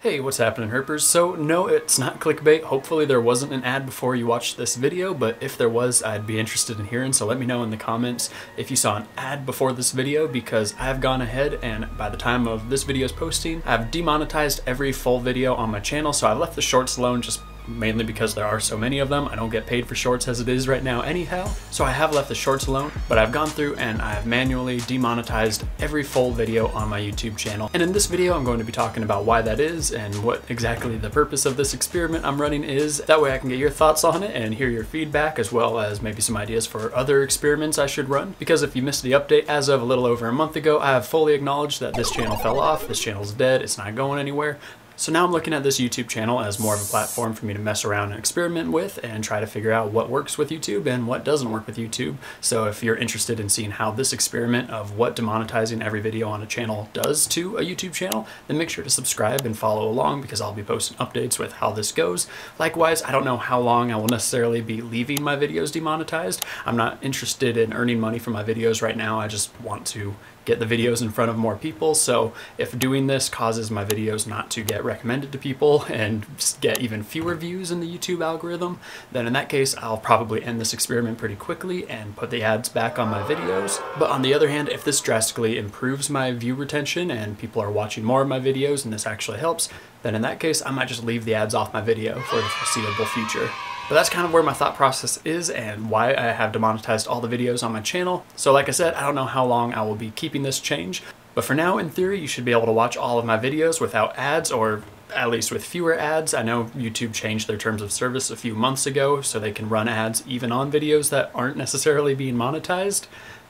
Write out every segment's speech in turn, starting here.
Hey, what's happening, Herpers? So no, it's not clickbait. Hopefully there wasn't an ad before you watched this video, but if there was, I'd be interested in hearing, so let me know in the comments if you saw an ad before this video, because I've gone ahead and by the time of this video's posting, I've demonetized every full video on my channel, so I've left the shorts alone just mainly because there are so many of them. I don't get paid for shorts as it is right now anyhow, so I have left the shorts alone, but I've gone through and I've manually demonetized every full video on my YouTube channel. And in this video, I'm going to be talking about why that is and what exactly the purpose of this experiment I'm running is. That way I can get your thoughts on it and hear your feedback, as well as maybe some ideas for other experiments I should run. Because if you missed the update, as of a little over a month ago, I have fully acknowledged that this channel fell off, this channel's dead, it's not going anywhere. So now I'm looking at this YouTube channel as more of a platform for me to mess around and experiment with and try to figure out what works with YouTube and what doesn't work with YouTube. So if you're interested in seeing how this experiment of what demonetizing every video on a channel does to a YouTube channel, then make sure to subscribe and follow along, because I'll be posting updates with how this goes. Likewise, I don't know how long I will necessarily be leaving my videos demonetized. I'm not interested in earning money from my videos right now. I just want to get the videos in front of more people. So if doing this causes my videos not to get recommended to people and get even fewer views in the YouTube algorithm, then in that case I'll probably end this experiment pretty quickly and put the ads back on my videos. But on the other hand, if this drastically improves my view retention and people are watching more of my videos and this actually helps, then in that case I might just leave the ads off my video for the foreseeable future. But that's kind of where my thought process is and why I have demonetized all the videos on my channel. So like I said, I don't know how long I will be keeping this change, but for now, in theory, you should be able to watch all of my videos without ads, or at least with fewer ads. I know YouTube changed their terms of service a few months ago, so they can run ads even on videos that aren't necessarily being monetized.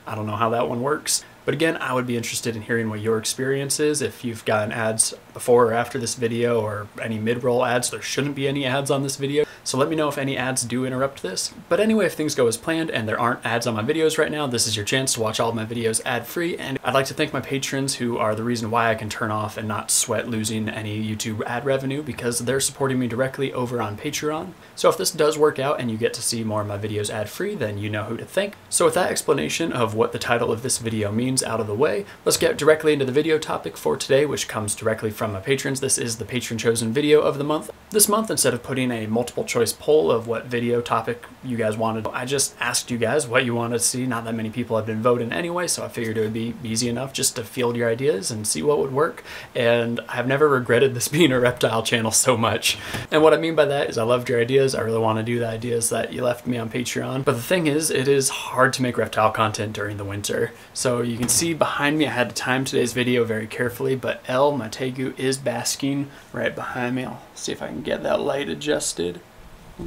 I don't know how that one works. But again, I would be interested in hearing what your experience is. If you've gotten ads before or after this video, or any mid-roll ads, there shouldn't be any ads on this video. So let me know if any ads do interrupt this. But anyway, if things go as planned and there aren't ads on my videos right now, this is your chance to watch all of my videos ad-free. And I'd like to thank my patrons, who are the reason why I can turn off and not sweat losing any YouTube ad revenue, because they're supporting me directly over on Patreon. So if this does work out and you get to see more of my videos ad-free, then you know who to thank. So with that explanation of what the title of this video means out of the way, let's get directly into the video topic for today, which comes directly from my patrons. This is the patron chosen video of the month. This month, instead of putting a multiple choice poll of what video topic you guys wanted, I just asked you guys what you wanted to see. Not that many people have been voting anyway, so I figured it would be easy enough just to field your ideas and see what would work. And I've never regretted this being a reptile channel so much. And what I mean by that is I loved your ideas. I really want to do the ideas that you left me on Patreon. But the thing is, it is hard to make reptile content during the winter. So you can see behind me, I had to time today's video very carefully, but Elle, my Tegu, is basking right behind me. I'll see if I can get that light adjusted.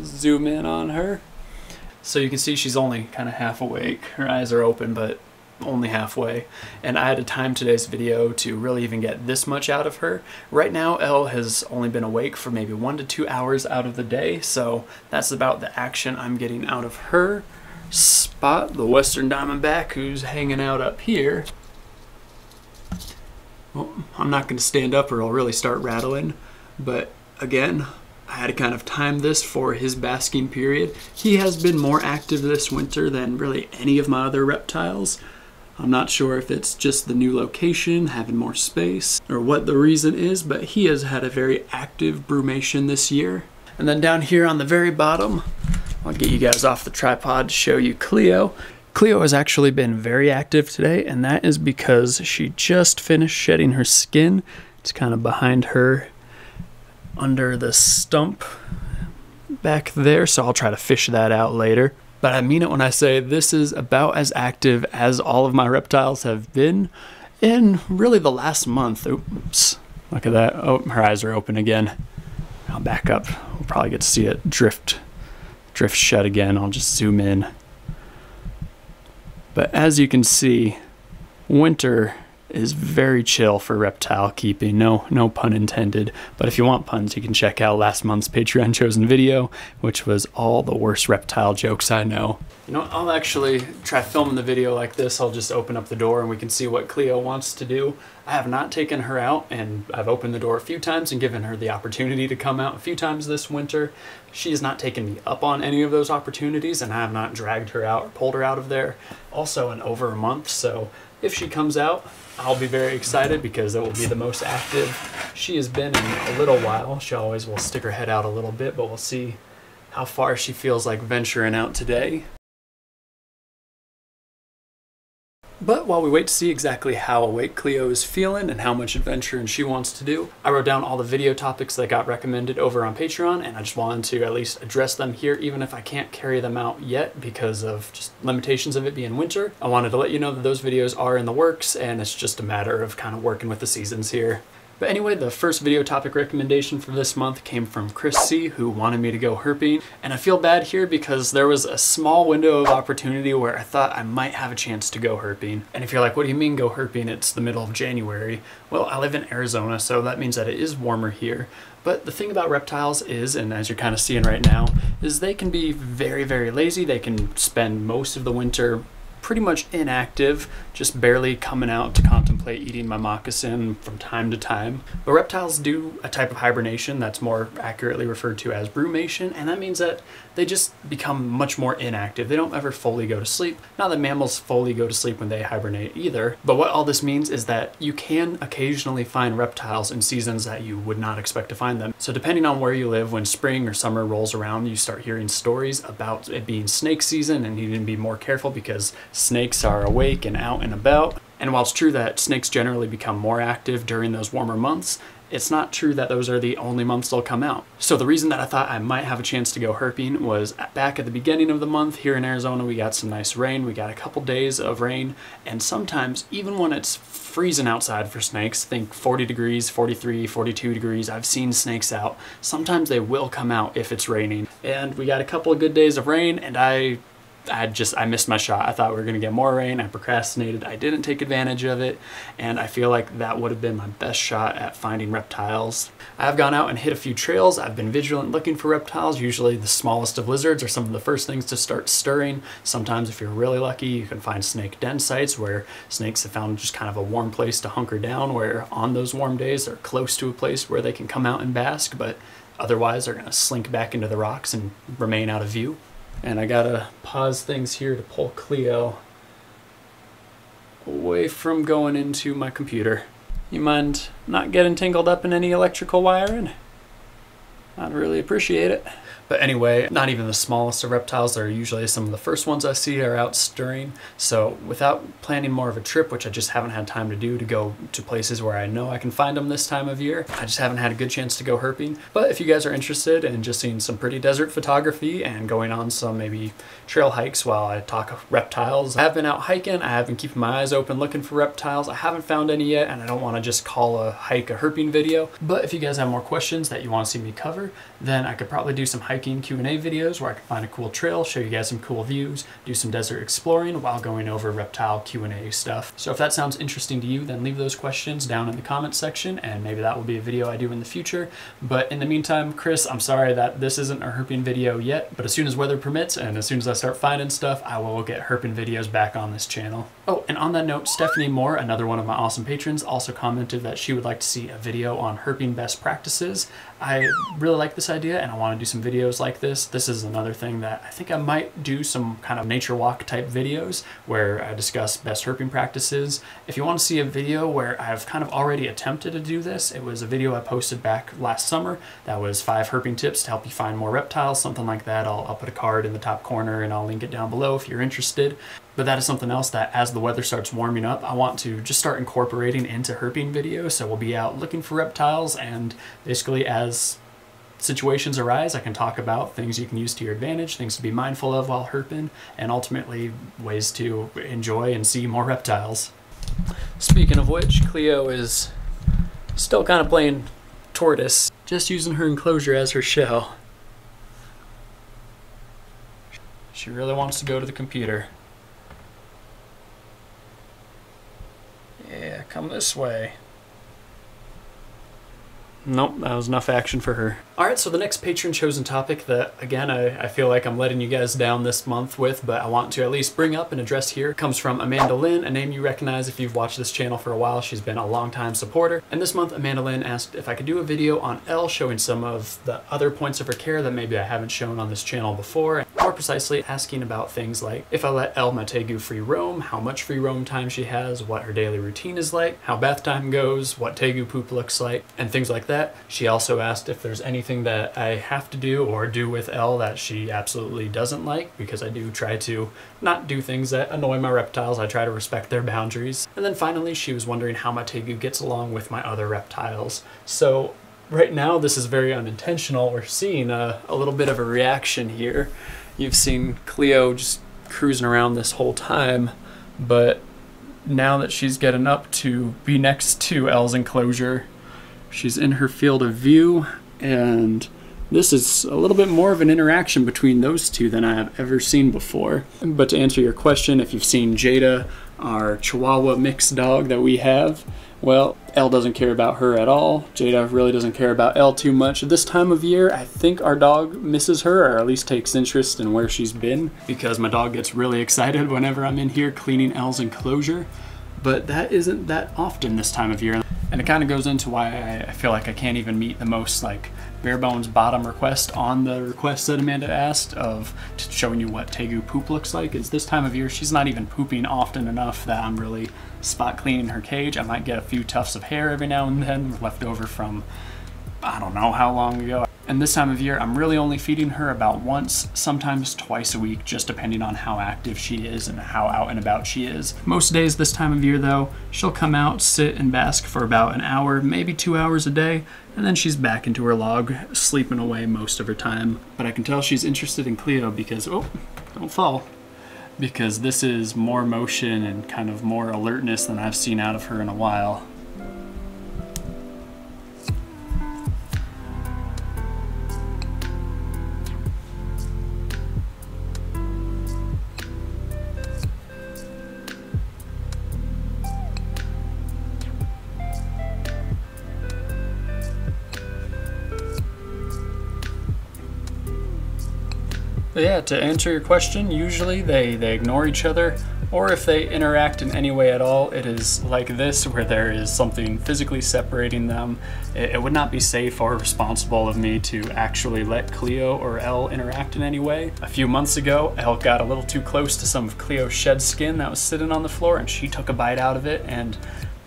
Zoom in on her. So you can see she's only kind of half awake. Her eyes are open, but only halfway. And I had to time today's video to really even get this much out of her. Right now, Elle has only been awake for maybe 1 to 2 hours out of the day, so that's about the action I'm getting out of her. Spot, the Western Diamondback, who's hanging out up here. Well, I'm not going to stand up or I'll really start rattling, but again, I had to kind of time this for his basking period. He has been more active this winter than really any of my other reptiles. I'm not sure if it's just the new location, having more space, or what the reason is, but he has had a very active brumation this year. And then down here on the very bottom, I'll get you guys off the tripod to show you Cleo. Cleo has actually been very active today, and that is because she just finished shedding her skin. It's kind of behind her under the stump back there, so I'll try to fish that out later. But I mean it when I say this is about as active as all of my reptiles have been in really the last month. Oops, look at that. Oh, her eyes are open again. I'll back up. We'll probably get to see it drift shut again. I'll just zoom in. But as you can see, winter is very chill for reptile keeping. No pun intended. But if you want puns, you can check out last month's Patreon chosen video, which was all the worst reptile jokes I know. You know what, I'll actually try filming the video like this. I'll just open up the door and we can see what Cleo wants to do. I have not taken her out, and I've opened the door a few times and given her the opportunity to come out a few times this winter. She has not taken me up on any of those opportunities, and I have not dragged her out or pulled her out of there also in over a month, so If she comes out, I'll be very excited because it will be the most active she has been in a little while. She always will stick her head out a little bit, but we'll see how far she feels like venturing out today. But while we wait to see exactly how awake Cleo is feeling and how much adventuring she wants to do, I wrote down all the video topics that got recommended over on Patreon, and I just wanted to at least address them here, even if I can't carry them out yet because of just limitations of it being winter. I wanted to let you know that those videos are in the works, and it's just a matter of kind of working with the seasons here. But anyway, the first video topic recommendation for this month came from Chris C, who wanted me to go herping. And I feel bad here because there was a small window of opportunity where I thought I might have a chance to go herping. And if you're like, what do you mean go herping? It's the middle of January. Well, I live in Arizona, so that means that it is warmer here. But the thing about reptiles is, and as you're kind of seeing right now, is they can be very, very lazy. They can spend most of the winter pretty much inactive, just barely coming out to contemplate eating my moccasin from time to time. But reptiles do a type of hibernation that's more accurately referred to as brumation, and that means that they just become much more inactive. They don't ever fully go to sleep. Not that mammals fully go to sleep when they hibernate either, but what all this means is that you can occasionally find reptiles in seasons that you would not expect to find them. So depending on where you live, when spring or summer rolls around, you start hearing stories about it being snake season and you need to be more careful because snakes are awake and out and about. And while it's true that snakes generally become more active during those warmer months, it's not true that those are the only months they'll come out. So the reason that I thought I might have a chance to go herping was back at the beginning of the month here in Arizona, we got some nice rain. We got a couple days of rain, and sometimes even when it's freezing outside for snakes, think 40 degrees, 43, 42 degrees, I've seen snakes out. Sometimes they will come out if it's raining. And we got a couple of good days of rain, and I missed my shot. I thought we were gonna get more rain. I procrastinated. I didn't take advantage of it, and I feel like that would have been my best shot at finding reptiles. I've gone out and hit a few trails. I've been vigilant looking for reptiles. Usually the smallest of lizards are some of the first things to start stirring. Sometimes if you're really lucky, you can find snake den sites where snakes have found just kind of a warm place to hunker down, where on those warm days they're close to a place where they can come out and bask, but otherwise they're gonna slink back into the rocks and remain out of view. And I gotta pause things here to pull Cleo away from going into my computer. You mind not getting tangled up in any electrical wiring? I'd really appreciate it. But anyway, not even the smallest of reptiles are usually some of the first ones I see are out stirring. So without planning more of a trip, which I just haven't had time to do, to go to places where I know I can find them this time of year, I just haven't had a good chance to go herping. But if you guys are interested in just seeing some pretty desert photography and going on some maybe trail hikes while I talk reptiles, I have been out hiking. I have been keeping my eyes open looking for reptiles. I haven't found any yet, and I don't want to just call a hike a herping video. But if you guys have more questions that you want to see me cover, then I could probably do some hiking Q&A videos where I can find a cool trail, show you guys some cool views, do some desert exploring while going over reptile Q&A stuff. So if that sounds interesting to you, then leave those questions down in the comments section, and maybe that will be a video I do in the future. But in the meantime, Chris, I'm sorry that this isn't a herping video yet, but as soon as weather permits and as soon as I start finding stuff, I will get herping videos back on this channel. Oh, and on that note, Stephanie Moore, another one of my awesome patrons, also commented that she would like to see a video on herping best practices. I really like this idea, and I want to do some videos like this. This is another thing that I think I might do, some kind of nature walk type videos where I discuss best herping practices. If you want to see a video where I've kind of already attempted to do this, it was a video I posted back last summer. That was 5 herping tips to help you find more reptiles, something like that. I'll put a card in the top corner and I'll link it down below if you're interested. But that is something else that as the weather starts warming up, I want to just start incorporating into herping videos. So we'll be out looking for reptiles, and basically as situations arise, I can talk about things you can use to your advantage, things to be mindful of while herping, and ultimately ways to enjoy and see more reptiles. Speaking of which, Cleo is still kind of playing tortoise, just using her enclosure as her shell. She really wants to go to the computer. Yeah, come this way. Nope, that was enough action for her. Alright, so the next patron chosen topic that, again, I feel like I'm letting you guys down this month with, but I want to at least bring up and address here, comes from Amanda Lynn, a name you recognize if you've watched this channel for a while. She's been a long-time supporter. And this month, Amanda Lynn asked if I could do a video on Elle, showing some of the other points of her care that maybe I haven't shown on this channel before. More precisely, asking about things like if I let Elle, my Tegu, free roam, how much free roam time she has, what her daily routine is like, how bath time goes, what Tegu poop looks like, and things like that. She also asked if there's anything that I have to do or do with Elle that she absolutely doesn't like, because I do try to not do things that annoy my reptiles. I try to respect their boundaries. And then finally, she was wondering how my Tegu gets along with my other reptiles. So right now, this is very unintentional. We're seeing a little bit of a reaction here. You've seen Cleo just cruising around this whole time, but now that she's getting up to be next to Elle's enclosure, she's in her field of view, and this is a little bit more of an interaction between those two than I have ever seen before. But to answer your question, if you've seen Jada, our Chihuahua mixed dog that we have, well, Elle doesn't care about her at all. Jada really doesn't care about Elle too much. This time of year, I think our dog misses her, or at least takes interest in where she's been, because my dog gets really excited whenever I'm in here cleaning Elle's enclosure. But that isn't that often this time of year. And it kind of goes into why I feel like I can't even meet the most like bare bones bottom request on the request that Amanda asked of showing you what Tegu poop looks like. Is this time of year she's not even pooping often enough that I'm really spot cleaning her cage. I might get a few tufts of hair every now and then left over from I don't know how long ago. And this time of year, I'm really only feeding her about once, sometimes twice a week, just depending on how active she is and how out and about she is. Most days this time of year though, she'll come out, sit and bask for about an hour, maybe 2 hours a day, and then she's back into her log, sleeping away most of her time. But I can tell she's interested in Cleo because, oh, don't fall, because this is more motion and kind of more alertness than I've seen out of her in a while. But yeah, to answer your question, usually they ignore each other, or if they interact in any way at all, it is like this, where there is something physically separating them. It would not be safe or responsible of me to actually let Cleo or Elle interact in any way. A few months ago, Elle got a little too close to some of Cleo's shed skin that was sitting on the floor, and she took a bite out of it, and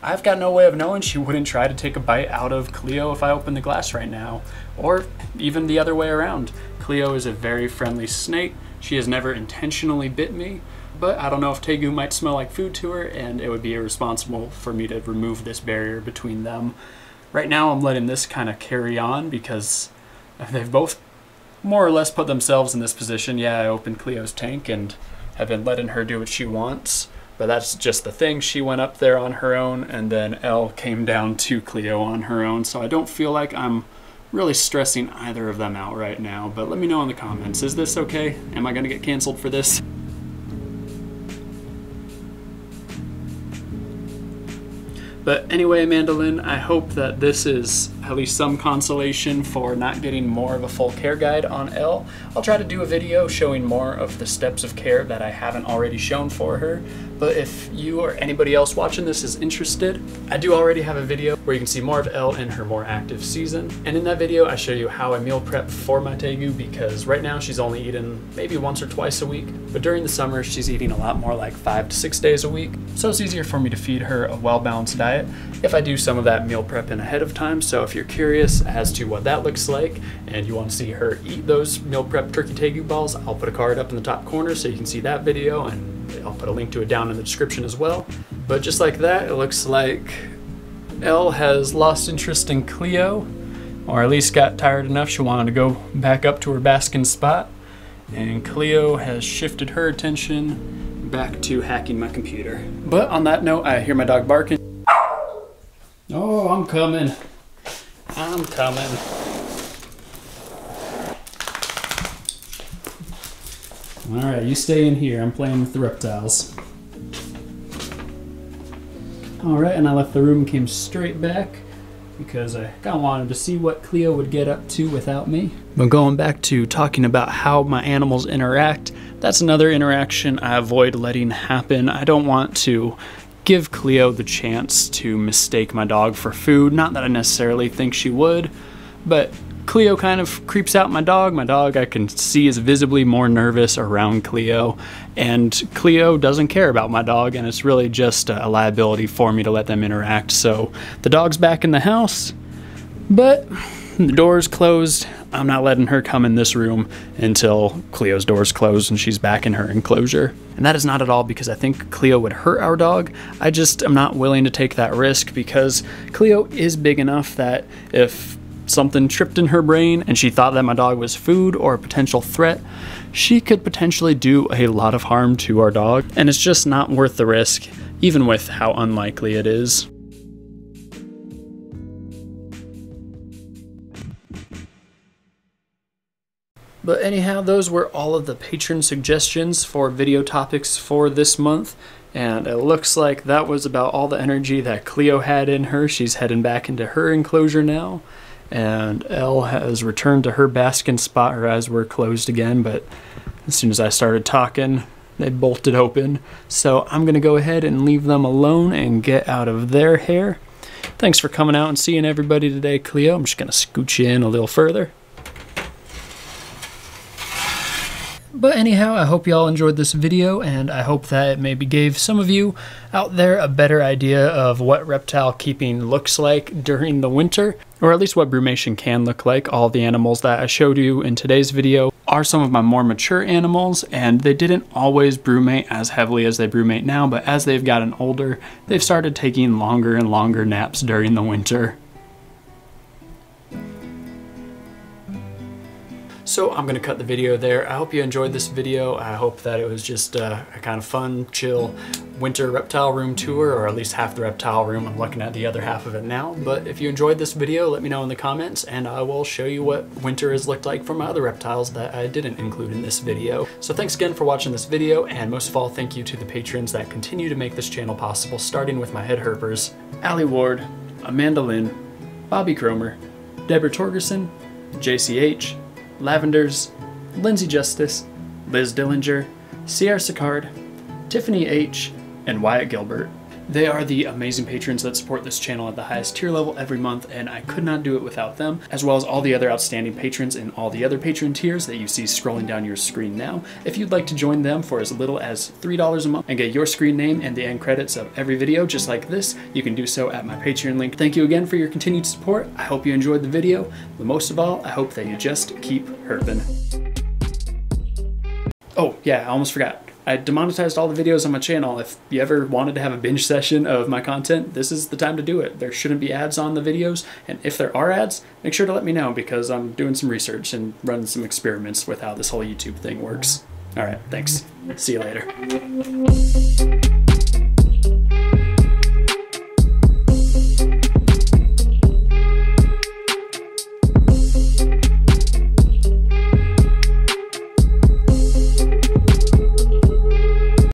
I've got no way of knowing she wouldn't try to take a bite out of Cleo if I open the glass right now, or even the other way around. Cleo is a very friendly snake. She has never intentionally bit me, but I don't know if Tegu might smell like food to her, and it would be irresponsible for me to remove this barrier between them. Right now I'm letting this kind of carry on because they've both more or less put themselves in this position. Yeah, I opened Cleo's tank and have been letting her do what she wants, but that's just the thing. She went up there on her own, and then Elle came down to Cleo on her own, so I don't feel like I'm really stressing either of them out right now. But let me know in the comments, is this okay? Am I gonna get canceled for this? But anyway, Amanda Lynn, I hope that this is at least some consolation for not getting more of a full care guide on Elle. I'll try to do a video showing more of the steps of care that I haven't already shown for her. But if you or anybody else watching this is interested, I do already have a video where you can see more of Elle in her more active season. And in that video, I show you how I meal prep for my Tegu, because right now she's only eating maybe once or twice a week. But during the summer, she's eating a lot more, like 5 to 6 days a week. So it's easier for me to feed her a well-balanced diet if I do some of that meal prepping ahead of time. So if you're curious as to what that looks like and you want to see her eat those meal prep turkey Tegu balls, I'll put a card up in the top corner so you can see that video, and I'll put a link to it down in the description as well. But just like that, it looks like Elle has lost interest in Cleo, or at least got tired enough she wanted to go back up to her basking spot, and Cleo has shifted her attention back to hacking my computer. But on that note, I hear my dog barking. Oh, I'm coming. I'm coming. Alright, you stay in here. I'm playing with the reptiles. Alright, and I left the room and came straight back. because I kind of wanted to see what Cleo would get up to without me. But going back to talking about how my animals interact, that's another interaction I avoid letting happen. I don't want to give Cleo the chance to mistake my dog for food. Not that I necessarily think she would, but Cleo kind of creeps out my dog. My dog I can see is visibly more nervous around Cleo, and Cleo doesn't care about my dog, and it's really just a liability for me to let them interact. So the dog's back in the house, but the door's closed. I'm not letting her come in this room until Cleo's door's closed and she's back in her enclosure. And that is not at all because I think Cleo would hurt our dog. I just am not willing to take that risk because Cleo is big enough that if something tripped in her brain and she thought that my dog was food or a potential threat, she could potentially do a lot of harm to our dog. And it's just not worth the risk, even with how unlikely it is. But anyhow, those were all of the patron suggestions for video topics for this month. And it looks like that was about all the energy that Cleo had in her. She's heading back into her enclosure now. And Elle has returned to her basking spot. Her eyes were closed again, but as soon as I started talking, they bolted open. So I'm going to go ahead and leave them alone and get out of their hair. Thanks for coming out and seeing everybody today, Cleo. I'm just going to scooch you in a little further. But anyhow, I hope you all enjoyed this video, and I hope that it maybe gave some of you out there a better idea of what reptile keeping looks like during the winter, or at least what brumation can look like. All the animals that I showed you in today's video are some of my more mature animals, and they didn't always brumate as heavily as they brumate now, but as they've gotten older, they've started taking longer and longer naps during the winter. So I'm going to cut the video there. I hope you enjoyed this video. I hope that it was just a kind of fun, chill winter reptile room tour, or at least half the reptile room. I'm looking at the other half of it now. But if you enjoyed this video, let me know in the comments, and I will show you what winter has looked like for my other reptiles that I didn't include in this video. So thanks again for watching this video, and most of all, thank you to the patrons that continue to make this channel possible, starting with my head herpers, Allie Ward, Amanda Lynn, Bobby Cromer, Deborah Torgerson, JCH, Lavenders, Lindsay Justice, Liz Dillinger, Sierra Sicard, Tiffany H, and Wyatt Gilbert. They are the amazing patrons that support this channel at the highest tier level every month, and I could not do it without them, as well as all the other outstanding patrons in all the other patron tiers that you see scrolling down your screen now. If you'd like to join them for as little as $3 a month and get your screen name and the end credits of every video just like this, you can do so at my Patreon link. Thank you again for your continued support. I hope you enjoyed the video, but most of all, I hope that you just keep herping. Oh yeah, I almost forgot. I demonetized all the videos on my channel. If you ever wanted to have a binge session of my content, this is the time to do it. There shouldn't be ads on the videos, and if there are ads, make sure to let me know because I'm doing some research and running some experiments with how this whole YouTube thing works. All right, thanks. See you later.